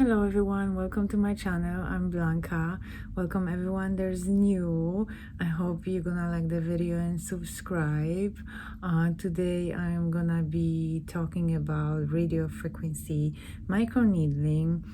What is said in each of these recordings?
Hello everyone, welcome to my channel. I'm Blanca. Welcome everyone there's new. I hope you're gonna like the video and subscribe. Today I'm gonna be talking about radiofrequency microneedling.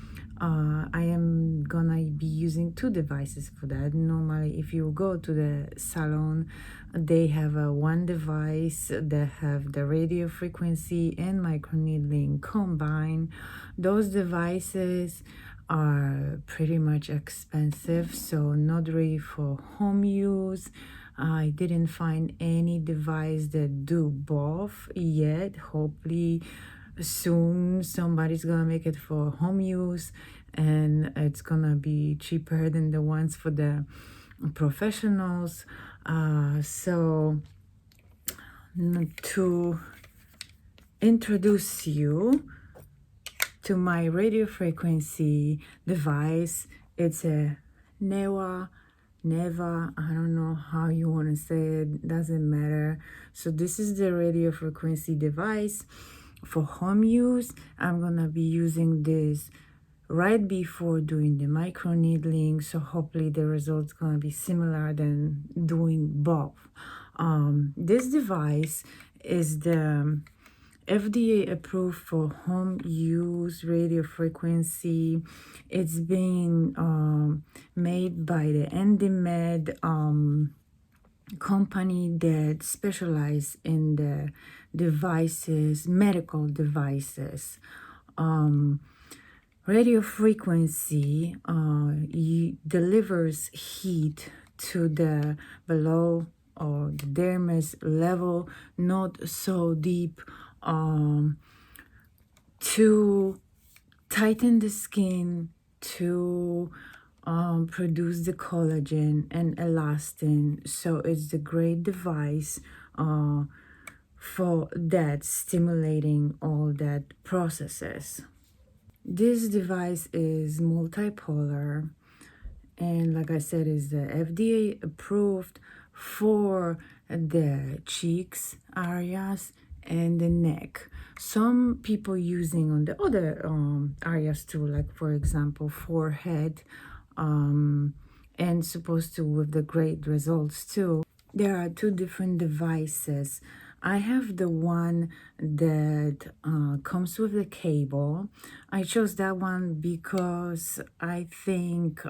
I am gonna be using two devices for that. Normally if you go to the salon, they have one device that have the radio frequency and microneedling combined. Those devices are pretty much expensive, so not really for home use. I didn't find any device that do both yet. Hopefully soon somebody's gonna make it for home use and it's gonna be cheaper than the ones for the professionals. So to introduce you to my radio frequency device, it's a Newa, I don't know how you want to say it, doesn't matter. So this is the radio frequency device for home use. I'm gonna be using this right before doing the microneedling, so hopefully the results gonna be similar than doing both. This device is the FDA approved for home use radio frequency. It's being made by the Endymed company that specialize in the devices, medical devices. Radio frequency delivers heat to the below or the dermis level, not so deep, to tighten the skin, to produce the collagen and elastin. So it's a great device for that, stimulating all that processes. This device is multipolar and like I said is the FDA approved for the cheeks areas and the neck. Some people using on the other areas too, like for example forehead, and supposed to with the great results too. There are two different devices. I have the one that comes with the cable. I chose that one because I think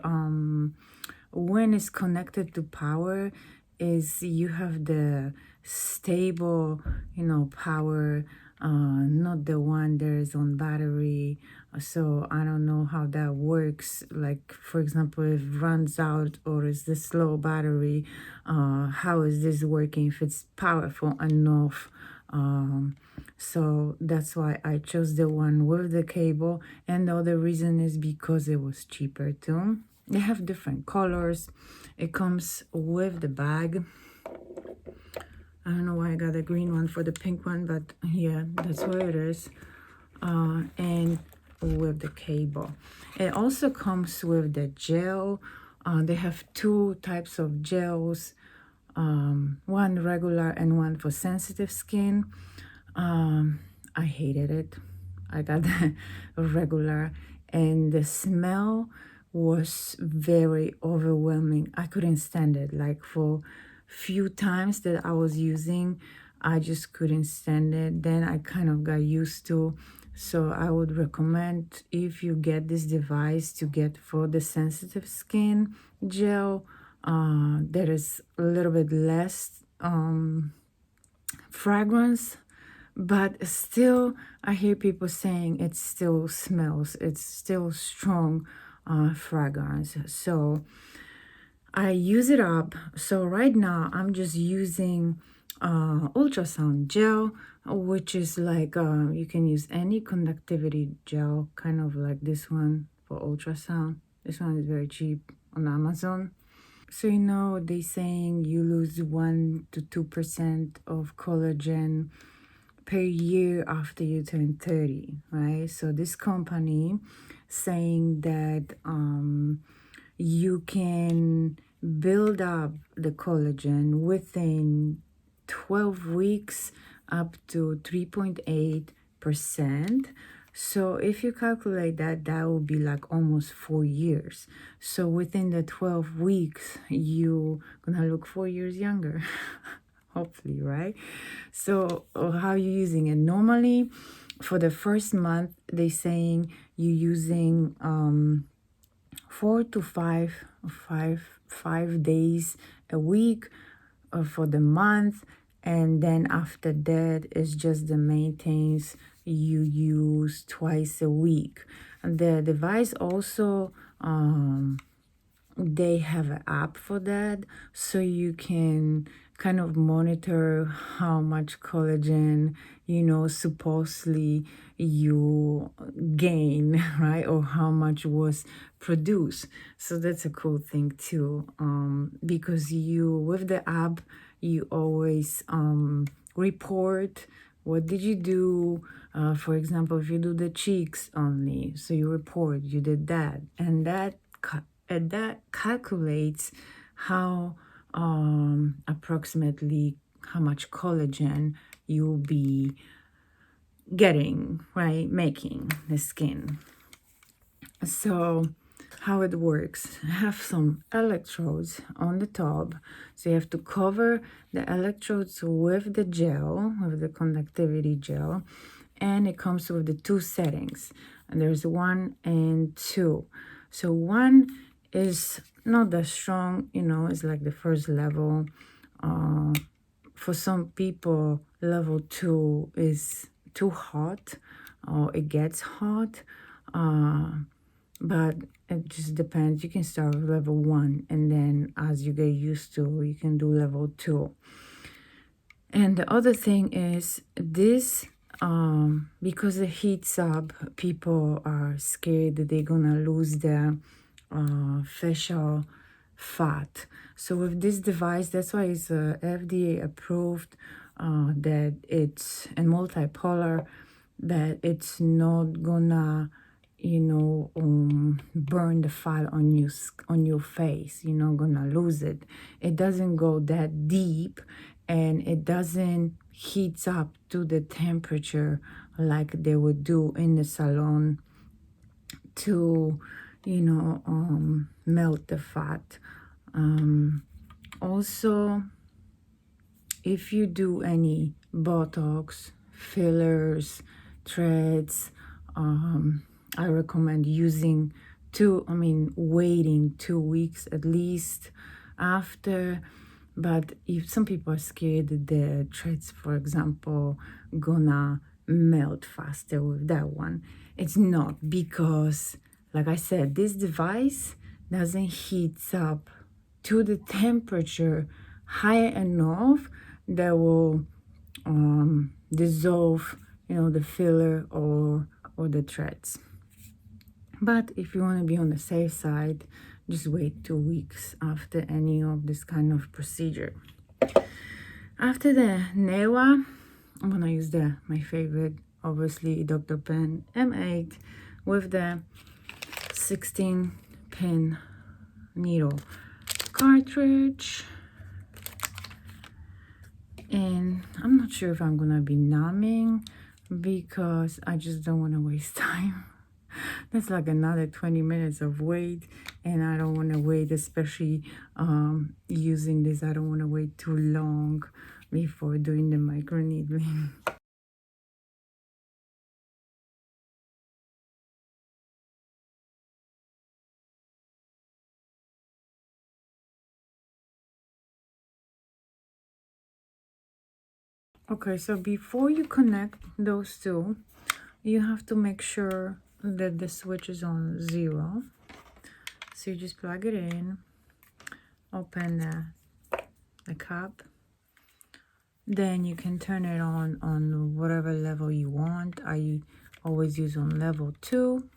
when it's connected to power, is you have the stable, power, not the one that is on battery. So I don't know how that works. Like for example, if it runs out or is the slow battery, how is this working if it's powerful enough? So that's why I chose the one with the cable, and the other reason is because it was cheaper too. They have different colors. It comes with the bag. I don't know why I got a green one for the pink one, but yeah, that's where it is. And with the cable. It also comes with the gel. They have two types of gels, one regular and one for sensitive skin. I hated it. I got the regular, and the smell was very overwhelming. I couldn't stand it. Like for few times that I was using, I just couldn't stand it. Then I kind of got used to. So I would recommend, if you get this device, to get for the sensitive skin gel. There is a little bit less fragrance, but still I hear people saying it still smells, it's still strong fragrance. So I use it up. So right now I'm just using ultrasound gel, which is like you can use any conductivity gel, kind of like this one for ultrasound. This one is very cheap on Amazon. So they saying you lose 1 to 2% of collagen per year after you turn 30, right? So this company saying that you can build up the collagen within 12 weeks up to 3.8%. So if you calculate that, that will be like almost 4 years. So within the 12 weeks, you're gonna look 4 years younger. Hopefully, right? So how are you using it? Normally, for the first month, they saying you're using 4 to 5 days a week for the month, and then after that it's just the main things you use twice a week. And the device also they have an app for that, so you can kind of monitor how much collagen, supposedly you gain, right? Or how much was produced. So that's a cool thing too, because you, with the app, you always report what did you do. For example, if you do the cheeks only, so you report you did that, and that calculates how approximately how much collagen you'll be getting, right, making the skin. So how it works, I have some electrodes on the top, so you have to cover the electrodes with the gel, with the conductivity gel, and it comes with the two settings, and there's 1 and 2. So 1 is not that strong, it's like the first level. For some people, level 2 is too hot, or it gets hot, but it just depends. You can start with level 1, and then as you get used to, you can do level 2. And the other thing is this, because it heats up, people are scared that they're gonna lose their facial fat. So with this device, that's why it's FDA approved, that it's and multipolar, that it's not gonna burn the fat on your face. You're not gonna lose it. It doesn't go that deep, and it doesn't heat up to the temperature like they would do in the salon to melt the fat. Also, if you do any Botox, fillers, threads, I recommend waiting 2 weeks at least after. But if some people are scared that the threads, for example, gonna melt faster with that one, it's not, because like I said, this device doesn't heat up to the temperature high enough that will dissolve, the filler or the threads. But if you want to be on the safe side, just wait 2 weeks after any of this kind of procedure. After the Newa, I'm gonna use my favorite, obviously, Dr. Pen M8 with the 16-pin needle cartridge. And I'm not sure if I'm gonna be numbing, because I just don't want to waste time. That's like another 20 minutes of wait, and I don't want to wait, especially using this. I don't want to wait too long before doing the microneedling. Okay, so before you connect those two, you have to make sure that the switch is on 0. So you just plug it in, open the cap, then you can turn it on whatever level you want. I always use on level 2,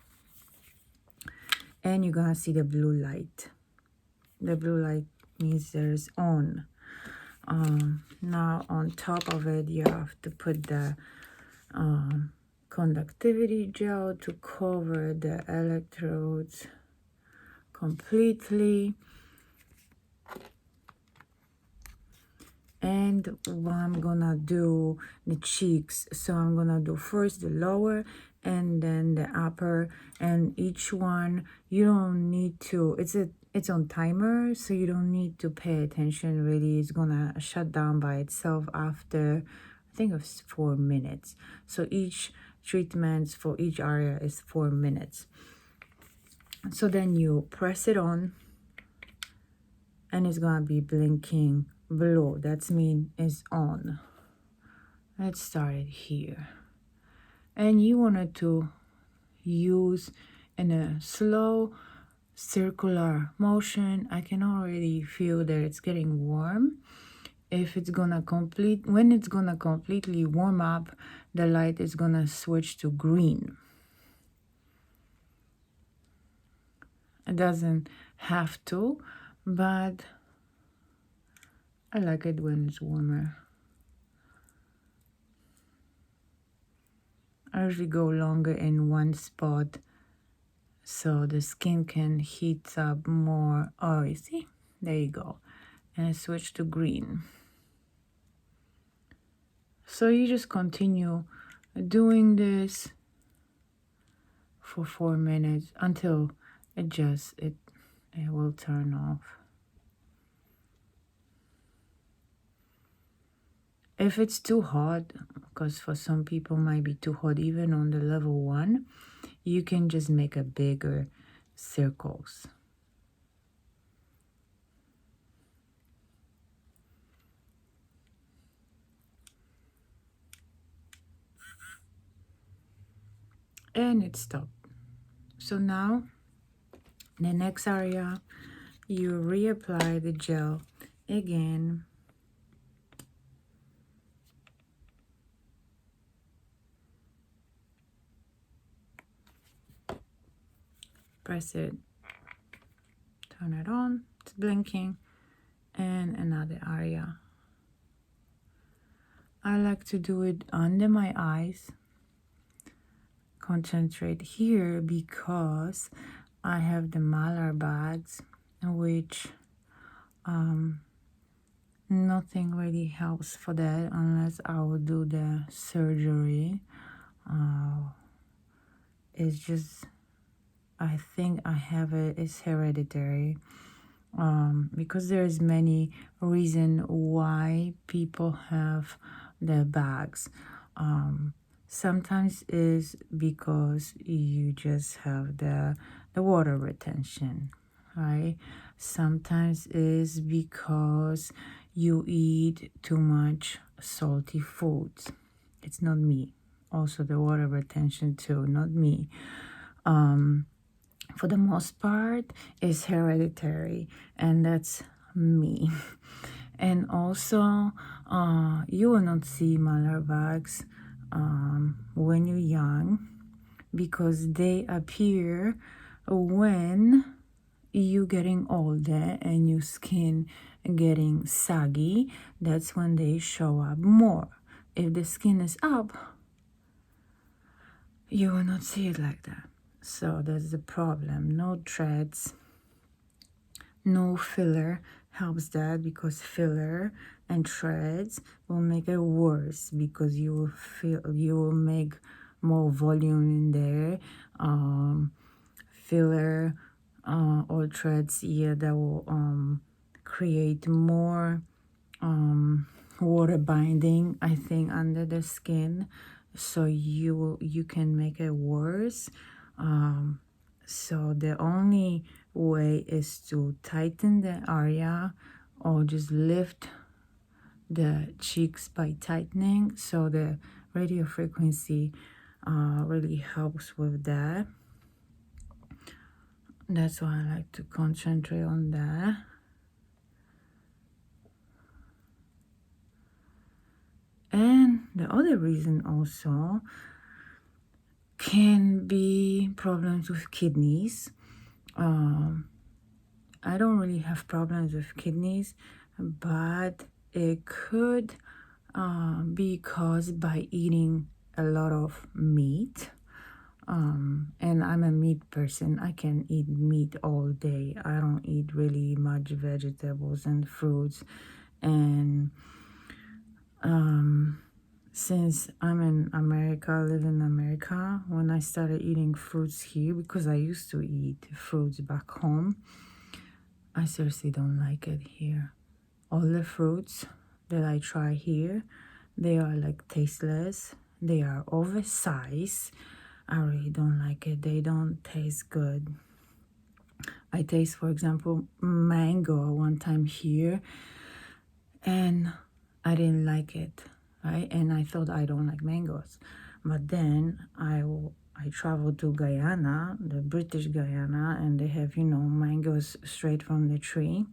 and you're gonna see the blue light. The blue light means there's on. Now on top of it, you have to put the conductivity gel to cover the electrodes completely. And what I'm gonna do the cheeks, so I'm gonna do first the lower, and then the upper, and each one you don't need to, it's on timer, so you don't need to pay attention really. It's gonna shut down by itself after I think it's 4 minutes. So each treatment for each area is 4 minutes. So then you press it on and it's gonna be blinking below. That's mean it's on. Let's start it here. And you wanted to use in a slow circular motion. I can already feel that it's getting warm. If it's gonna when it's gonna completely warm up, the light is gonna switch to green. It doesn't have to, but I like it when it's warmer. I usually go longer in one spot so the skin can heat up more. Oh, you see? There you go. And I switch to green. So you just continue doing this for 4 minutes until it will turn off. If it's too hot, because for some people might be too hot even on the level 1, you can just make a bigger circles. And it stopped. So now the next area, you reapply the gel again. Press it, turn it on, it's blinking, and another area. I like to do it under my eyes. Concentrate here because I have the malar bags, which nothing really helps for that unless I will do the surgery. It's just, I think I have it, it's hereditary. Because there's many reasons why people have their bags. Sometimes is because you just have the water retention, right? Sometimes is because you eat too much salty foods. It's not me. Also the water retention too, not me. For the most part, it's hereditary, and that's me. And also, you will not see malar bags when you're young because they appear when you getting older and your skin getting saggy. That's when they show up more. If the skin is up, you will not see it like that. So that's the problem. No threads, no filler helps that, because filler and threads will make it worse because you will make more volume in there. Filler or threads, yeah, that will create more water binding, I think, under the skin, so you can make it worse. So the only way is to tighten the area or just lift the cheeks by tightening. So the radiofrequency really helps with that. That's why I like to concentrate on that. And the other reason also can be problems with kidneys. I don't really have problems with kidneys, but it could be caused by eating a lot of meat. And I'm a meat person. I can eat meat all day. I don't eat really much vegetables and fruits. And since I'm in America, live in America, when I started eating fruits here, because I used to eat fruits back home, I seriously don't like it here. All the fruits that I try here, they are like tasteless. They are oversized. I really don't like it. They don't taste good. I taste, for example, mango one time here, and I didn't like it, right? And I thought I don't like mangoes. But then I traveled to Guyana, the British Guyana, and they have, you know, mangoes straight from the tree.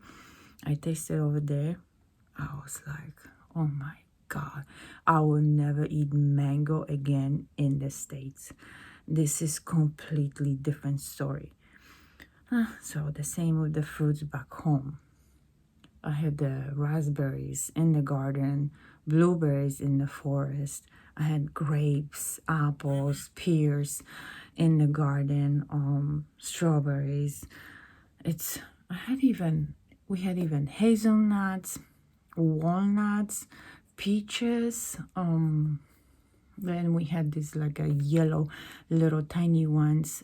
I tasted over there. I was like, oh my God, I will never eat mango again in the States. This is completely different story. So the same with the fruits back home. I had the raspberries in the garden, blueberries in the forest. I had grapes, apples, pears in the garden, strawberries. It's we had even hazelnuts, walnuts, peaches. Then we had this like a yellow, little tiny ones.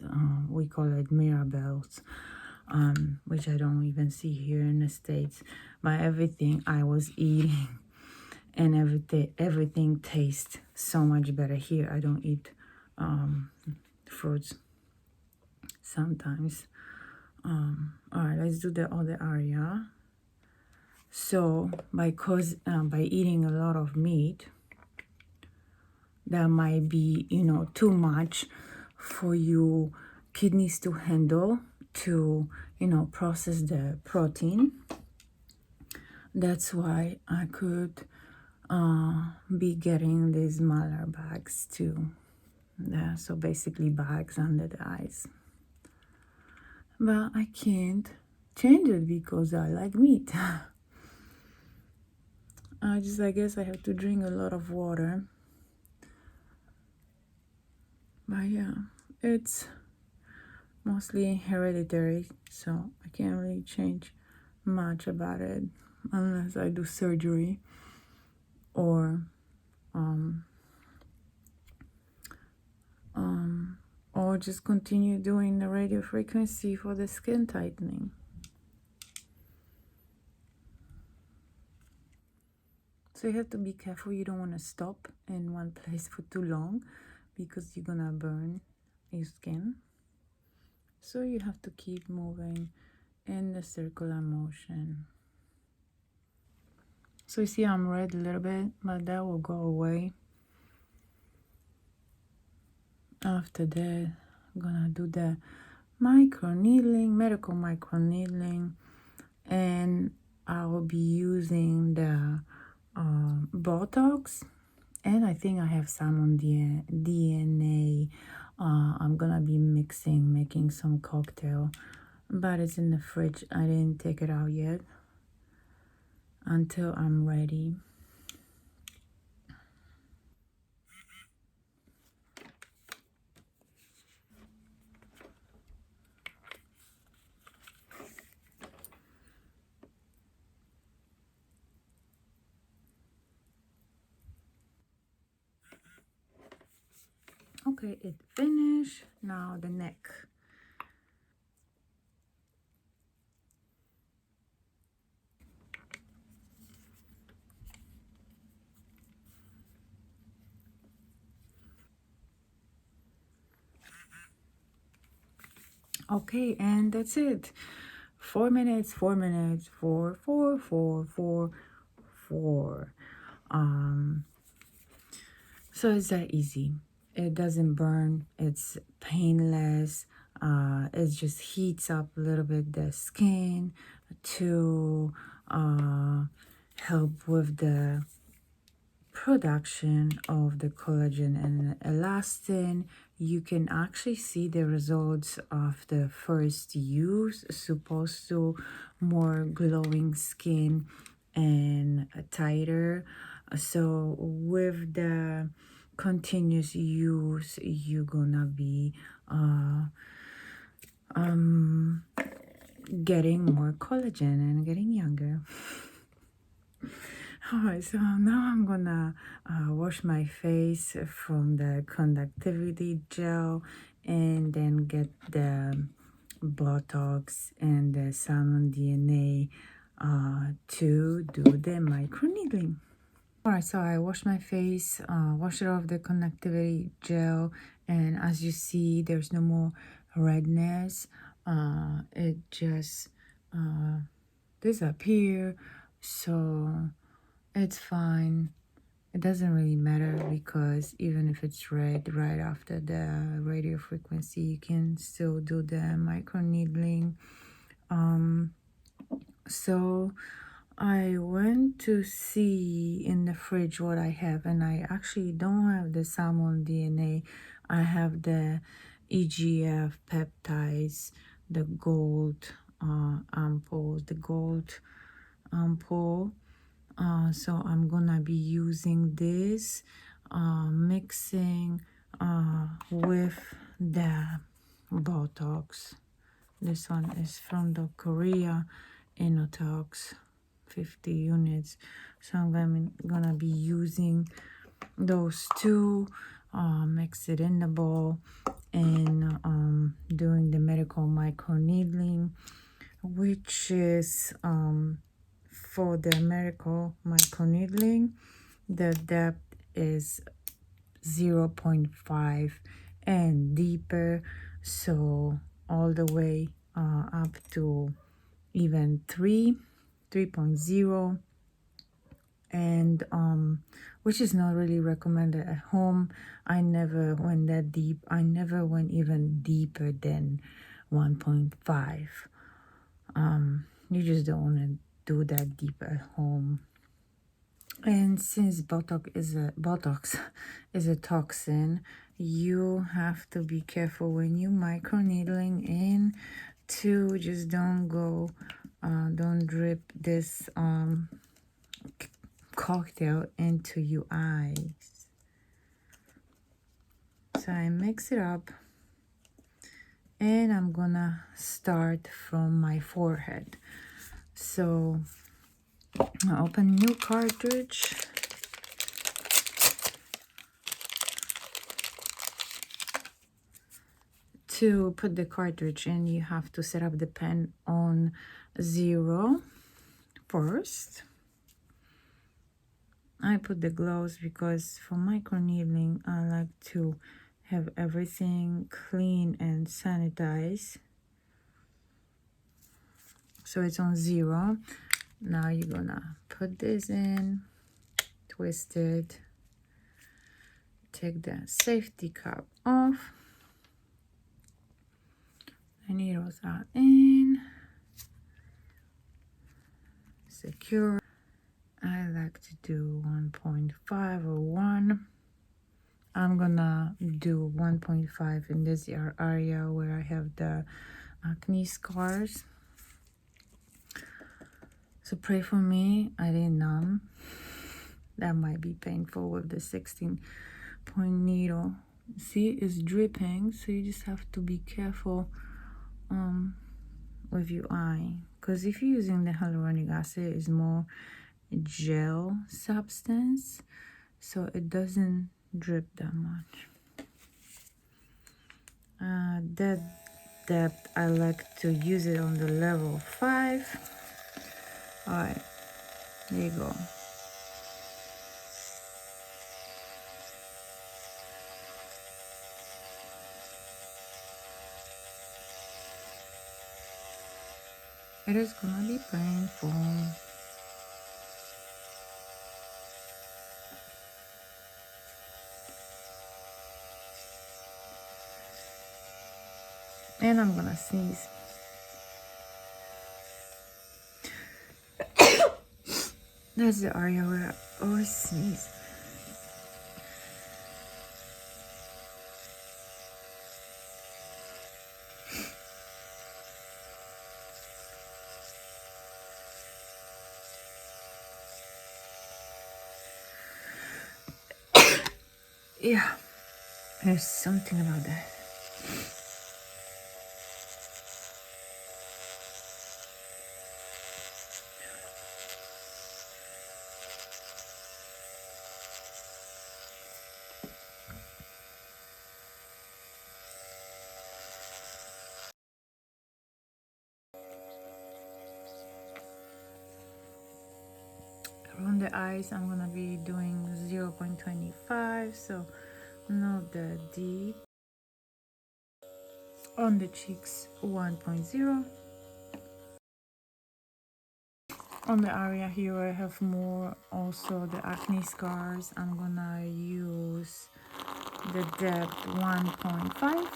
We call it mirabelles, which I don't even see here in the States. But everything I was eating and everything tastes so much better here. I don't eat fruits sometimes. All right, let's do the other area. So by eating a lot of meat, that might be, you know, too much for you kidneys to handle, to, you know, process the protein. That's why I could be getting these malar bags too. Yeah, so basically bags under the eyes. But I can't change it because I like meat. I guess I have to drink a lot of water. But yeah, it's mostly hereditary, so I can't really change much about it unless I do surgery or just continue doing the radiofrequency for the skin tightening. So you have to be careful. You don't want to stop in one place for too long because you're gonna burn your skin. So you have to keep moving in the circular motion. So you see I'm red a little bit, but that will go away. After that, I'm gonna do the microneedling, medical microneedling, and I will be using the BOTOX, and I think I have some on the DNA. I'm gonna be making some cocktail, but it's in the fridge. I didn't take it out yet until I'm ready. Okay, it finished. Now the neck. Okay, and that's it. 4 minutes, 4 minutes, 4, 4, 4, 4, 4. So it's that easy. It doesn't burn. It's painless. It just heats up a little bit the skin to help with the production of the collagen and elastin. You can actually see the results of the first use, supposed to more glowing skin and tighter. So with the continuous use, you're gonna be getting more collagen and getting younger. Alright, so now I'm gonna wash my face from the conductivity gel and then get the Botox and the salmon DNA to do the microneedling. Alright, so I washed my face, washed it off the conductivity gel, and as you see, there's no more redness. It just disappeared, so it's fine. It doesn't really matter because even if it's red right after the radio frequency, you can still do the microneedling. So I went to see in the fridge what I have, and I actually don't have the salmon DNA. I have the EGF peptides, the gold ampoules, the gold ampoule. So I'm gonna be using this, mixing with the Botox. This one is from the Korea Inotox, 50 units. So I'm gonna be using those two, mix it in the bowl, and doing the medical microneedling, which is for the medical microneedling, the depth is 0.5 and deeper, so all the way up to even 3.0, and which is not really recommended at home. I never went that deep. I never went even deeper than 1.5. You just don't want to do that deep at home. And since Botox is a toxin, you have to be careful when you microneedling in to just don't drip this cocktail into your eyes. So I mix it up, and I'm gonna start from my forehead. So I open new cartridge. To put the cartridge in, you have to set up the pen on 0 first. I put the gloves because for microneedling, I like to have everything clean and sanitized. So it's on 0. Now you're gonna put this in, twist it, take the safety cap off. The needles are in, secure. I like to do 1.5 or 1. I'm gonna do 1.5 in this area where I have the acne scars. So pray for me. I didn't numb. That might be painful with the 16-point needle. See, it's dripping, so you just have to be careful with your eye, because if you're using the hyaluronic acid, it's more gel substance, so it doesn't drip that much. That depth, I like to use it on the level 5. All right, there you go. It is gonna be painful. And I'm gonna sneeze. That's the area where I always sneeze. Yeah, there's something about that. Around the eyes, I'm gonna be doing 0.25, so not that deep. On the cheeks, 1.0. On the area here, I have more also the acne scars. I'm gonna use the depth 1.5.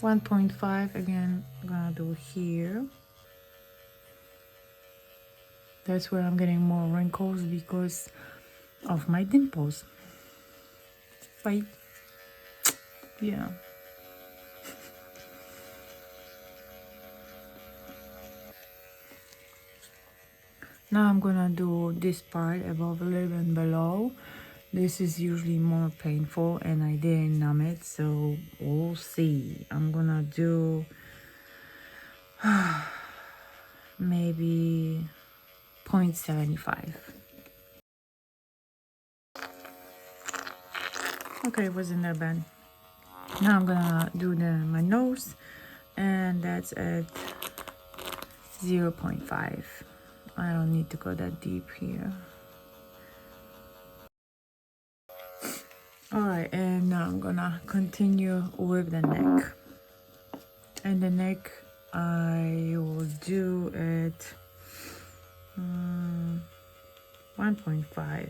1.5 again. I'm gonna do here. That's where I'm getting more wrinkles because of my dimples. But yeah. Now I'm gonna do this part above a little and below. This is usually more painful and I didn't numb it, so we'll see. I'm gonna do maybe 0.75. Okay, it wasn't that bad. Now I'm gonna do my nose, and that's at 0.5. I don't need to go that deep here. Alright, and now I'm gonna continue with the neck. And the neck, I will do at 1.5.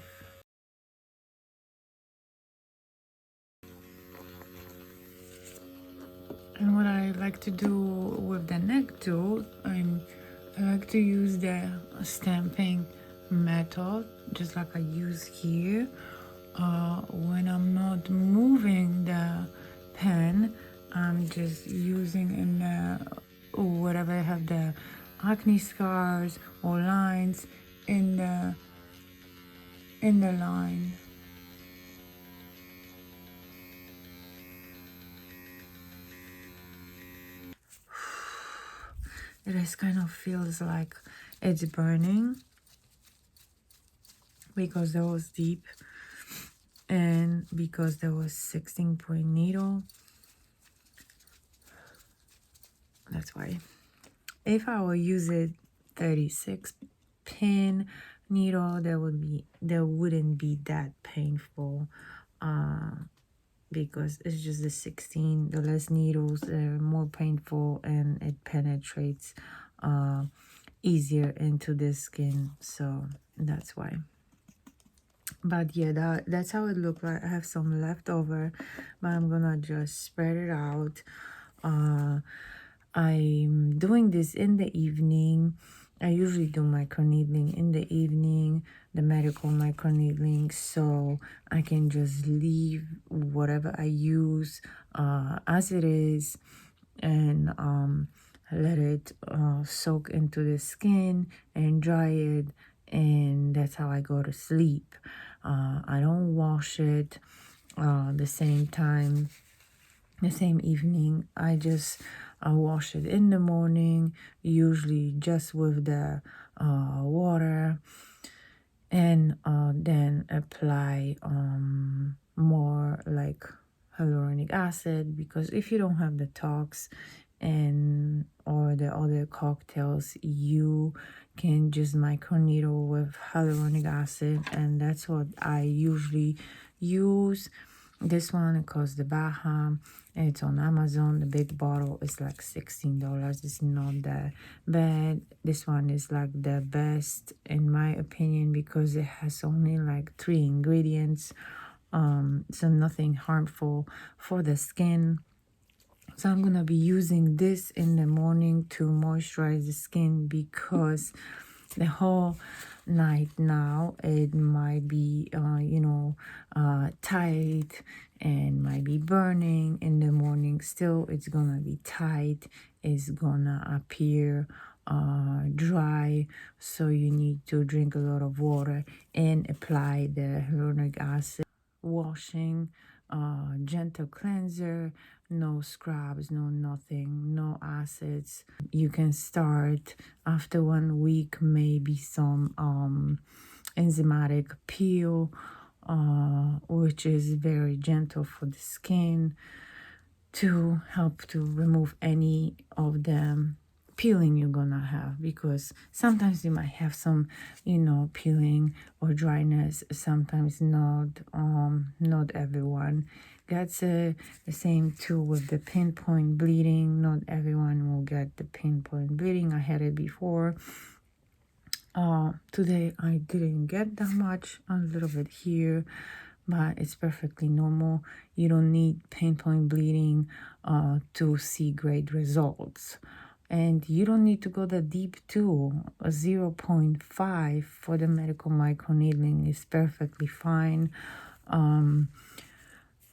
And what I like to do with the neck too, I like to use the stamping method, just like I use here. When I'm not moving the pen, I'm just using in the, whatever I have the acne scars or lines in the line. It just kind of feels like it's burning because that was deep and because there was 16-point needle. That's why. If I will use it 36 pin needle, there wouldn't be that painful, because it's just the 16. The less needles, they're more painful and it penetrates easier into the skin, so that's why. But yeah, that's how it looked like. I have some leftover, but I'm gonna just spread it out. I'm doing this in the evening. I usually do microneedling in the evening, the medical microneedling, so I can just leave whatever I use as it is and let it soak into the skin and dry it, and that's how I go to sleep. I don't wash it the same time, the same evening. I wash it in the morning, usually just with the water, and then apply more like hyaluronic acid, because if you don't have the tox and or the other cocktails, you can just microneedle with hyaluronic acid, and that's what I usually use. This one costs the Baha, and it's on Amazon. The big bottle is like $16. It's not that bad. This one is like the best in my opinion because it has only like 3 ingredients, so nothing harmful for the skin. So I'm gonna be using this in the morning to moisturize the skin, because the whole night now it might be tight and might be burning. In the morning still it's gonna be tight, it's gonna appear dry, so you need to drink a lot of water and apply the hyaluronic acid. Washing gentle cleanser, no scrubs, no nothing, no acids. You can start after 1 week, maybe some enzymatic peel, which is very gentle for the skin to help to remove any of the peeling you're gonna have, because sometimes you might have some peeling or dryness, sometimes not everyone gets it. The same too with the pinpoint bleeding, not everyone will get the pinpoint bleeding. I had it before. Today I didn't get that much, a little bit here, but it's perfectly normal. You don't need pinpoint bleeding to see great results. And you don't need to go that deep too. A 0.5 for the medical microneedling is perfectly fine.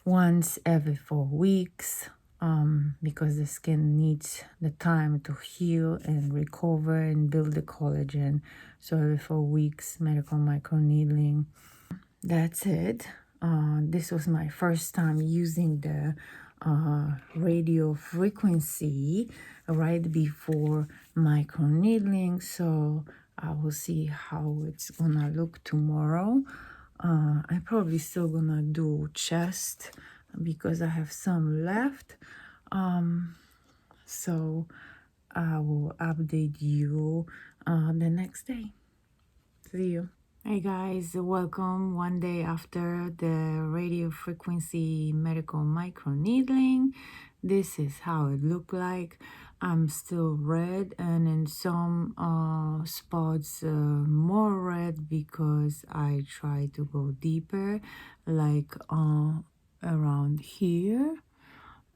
Once every 4 weeks, because the skin needs the time to heal and recover and build the collagen. So every 4 weeks, medical microneedling. That's it. This was my first time using the radio frequency right before microneedling, so I will see how it's gonna look tomorrow. I'm probably still gonna do chest because I have some left. So I will update you the next day. See you. Hey guys, welcome one day after the radio frequency medical microneedling. This is how it looked like. I'm still red, and in some spots more red because I try to go deeper, like around here.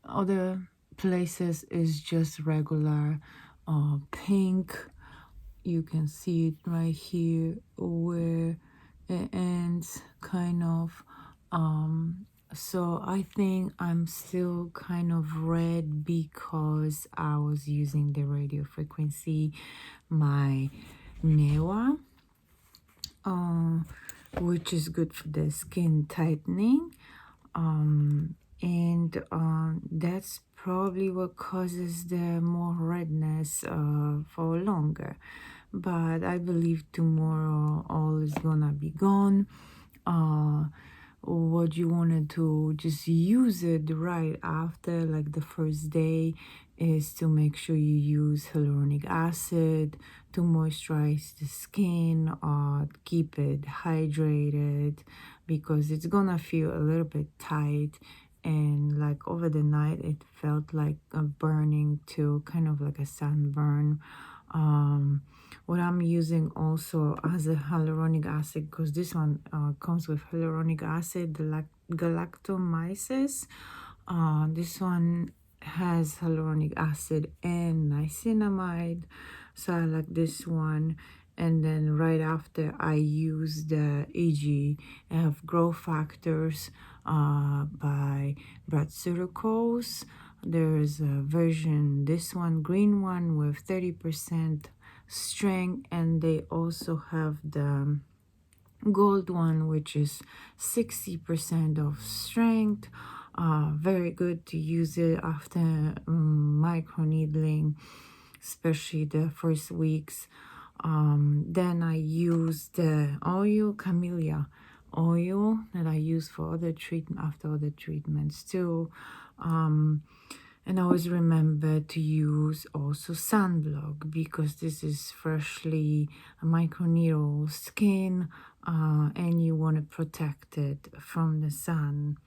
Other places is just regular pink. You can see it right here where it ends, kind of. So I think I'm still kind of red because I was using the radio frequency, my Newa, which is good for the skin tightening. And that's probably what causes the more redness for longer. But I believe tomorrow all is gonna be gone. What you wanted to just use it right after, like the first day, is to make sure you use hyaluronic acid to moisturize the skin, keep it hydrated, because it's gonna feel a little bit tight, and like over the night it felt like a burning too, kind of like a sunburn. What I'm using also as a hyaluronic acid, because this one comes with hyaluronic acid, the galactomyces. This one has hyaluronic acid and niacinamide, so I like this one. And then right after, I use the EGF growth factors by Brad. There's a version, this one, green one with 30% strength, and they also have the gold one, which is 60% of strength. Very good to use it after microneedling, especially the first weeks. Then I use the oil, camellia oil, that I use for other treatment, after other treatments too. And always remember to use also sunblock, because this is freshly microneedle skin, and you want to protect it from the sun.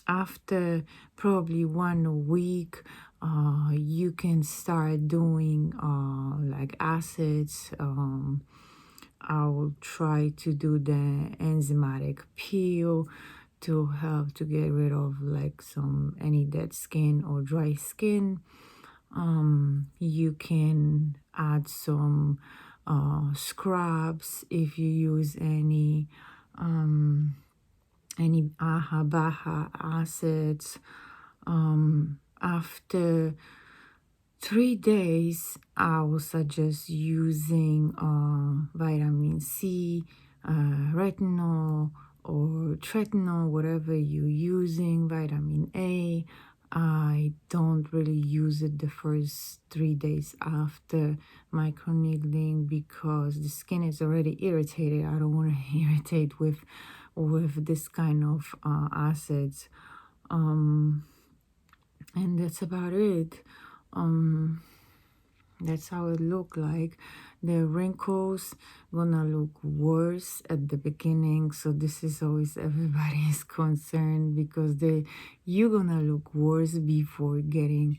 After probably 1 week, you can start doing like acids. I'll try to do the enzymatic peel to help to get rid of like any dead skin or dry skin. You can add some scrubs if you use any AHA BAHA acids. After 3 days, I will suggest using vitamin C, retinol, or tretinoin, whatever you're using, vitamin A. I don't really use it the first 3 days after microneedling because the skin is already irritated. I don't want to irritate with this kind of acids. And that's about it. That's how it look like. The wrinkles gonna look worse at the beginning, so this is always everybody's concern because you're gonna look worse before getting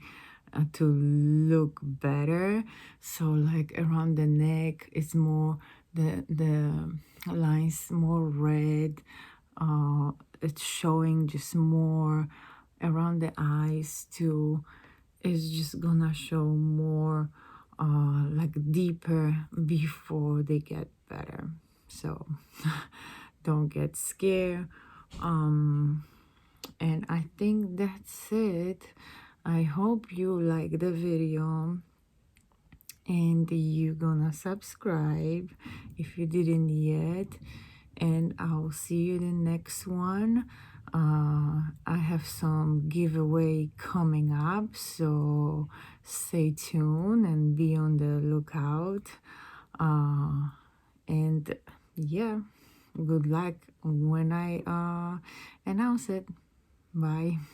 to look better. So like around the neck, it's more the lines more red. It's showing just more around the eyes too. It's just gonna show more like deeper before they get better. So don't get scared. And I think that's it. I hope you like the video and you're gonna subscribe if you didn't yet, and I'll see you in the next one. I have some giveaway coming up, so stay tuned and be on the lookout. And yeah, good luck when I announce it. Bye.